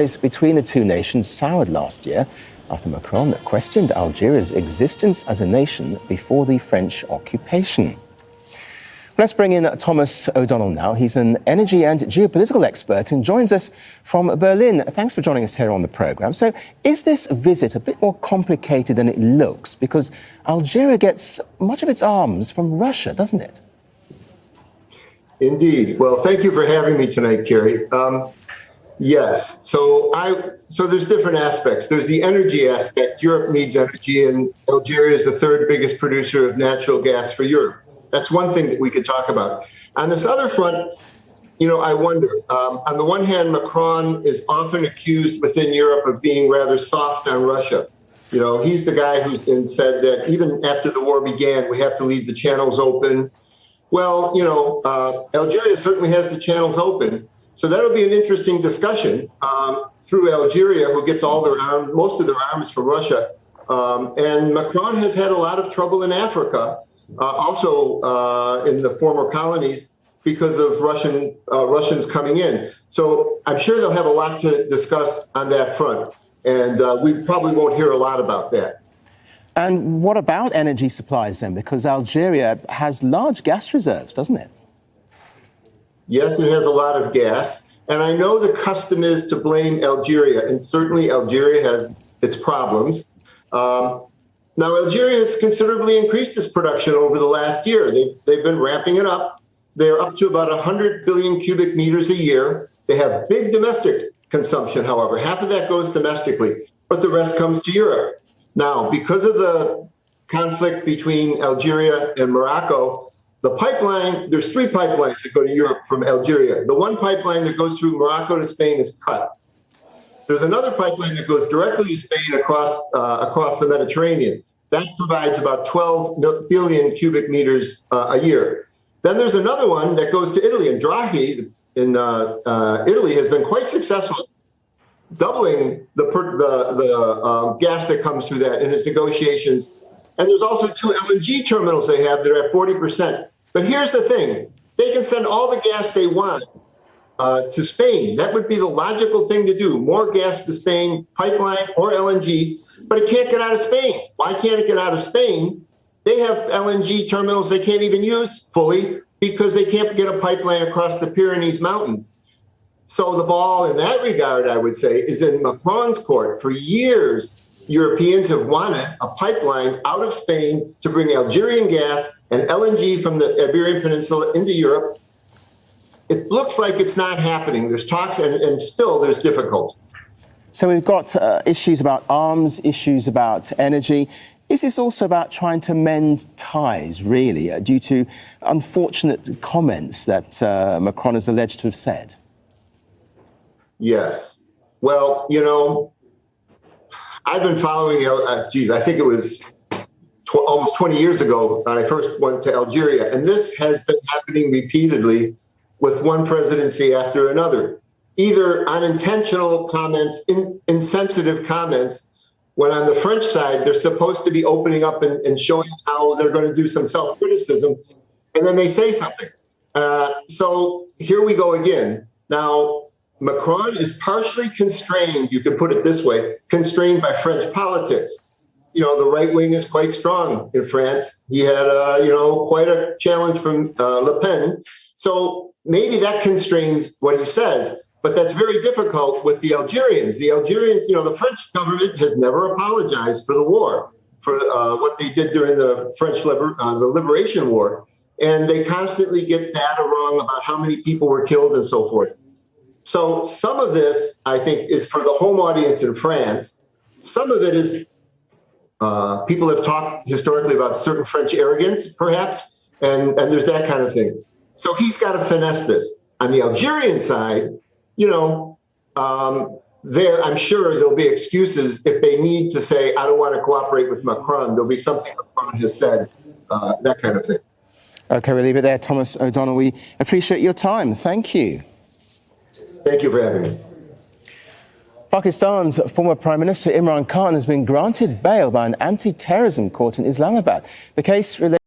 Between the two nations soured last year after Macron questioned Algeria's existence as a nation before the French occupation. Let's bring in Thomas O'Donnell now. He's an energy and geopolitical expert and joins us from Berlin. Thanks for joining us here on the programme. So is this visit a bit more complicated than it looks? Because Algeria gets much of its arms from Russia, doesn't it? Indeed. Well, thank you for having me tonight, Cary. Yes. So there's different aspects. There's the energy aspect. Europe needs energy, and Algeria is the third biggest producer of natural gas for Europe. That's one thing that we could talk about. On this other front, I wonder, on the one hand, Macron is often accused within Europe of being rather soft on Russia. He's the guy who's said that even after the war began, we have to leave the channels open. Well, Algeria certainly has the channels open. So that'll be an interesting discussion through Algeria, who gets most of their arms from Russia. And Macron has had a lot of trouble in Africa, also in the former colonies, because of Russians coming in. So I'm sure they'll have a lot to discuss on that front. And we probably won't hear a lot about that. And what about energy supplies then? Because Algeria has large gas reserves, doesn't it? Yes, it has a lot of gas. And I know the custom is to blame Algeria, and certainly Algeria has its problems. Now, Algeria has considerably increased its production over the last year. They've been ramping it up. They're up to about 100 billion cubic meters a year. They have big domestic consumption, however. Half of that goes domestically, but the rest comes to Europe. Now, because of the conflict between Algeria and Morocco, there's three pipelines that go to Europe from Algeria. The one pipeline that goes through Morocco to Spain is cut. There's another pipeline that goes directly to Spain across the Mediterranean. That provides about 12 billion cubic meters a year. Then there's another one that goes to Italy, and Draghi in Italy has been quite successful, doubling the gas that comes through that in his negotiations. And there's also two LNG terminals they have that are at 40%. But here's the thing. They can send all the gas they want to Spain. That would be the logical thing to do. More gas to Spain, pipeline or LNG, but it can't get out of Spain. Why can't it get out of Spain? They have LNG terminals they can't even use fully because they can't get a pipeline across the Pyrenees mountains. So the ball in that regard, I would say, is in Macron's court. For years, Europeans have wanted a pipeline out of Spain to bring Algerian gas and LNG from the Iberian Peninsula into Europe. It looks like it's not happening. There's talks, and still there's difficulties. So we've got issues about arms, issues about energy. Is this also about trying to mend ties, really, due to unfortunate comments that Macron is alleged to have said? Yes. Well, I've been following, I think it was almost 20 years ago when I first went to Algeria, and this has been happening repeatedly with one presidency after another, either unintentional comments, insensitive comments, when on the French side, they're supposed to be opening up and showing how they're going to do some self-criticism, and then they say something. So here we go again. Now, Macron is partially constrained, you could put it this way, constrained by French politics. The right wing is quite strong in France. He had, quite a challenge from Le Pen. So maybe that constrains what he says, but that's very difficult with the Algerians. The Algerians, the French government has never apologized for the war, for what they did during the French the Liberation War. And they constantly get data wrong about how many people were killed and so forth. So some of this, I think, is for the home audience in France. Some of it is people have talked historically about certain French arrogance, perhaps, and there's that kind of thing. So he's got to finesse this. On the Algerian side, I'm sure there'll be excuses if they need to say, I don't want to cooperate with Macron. There'll be something Macron has said, that kind of thing. OK, we'll leave it there. Thomas O'Donnell, we appreciate your time. Thank you. Thank you for having me. Pakistan's former Prime Minister Imran Khan has been granted bail by an anti-terrorism court in Islamabad. The case relates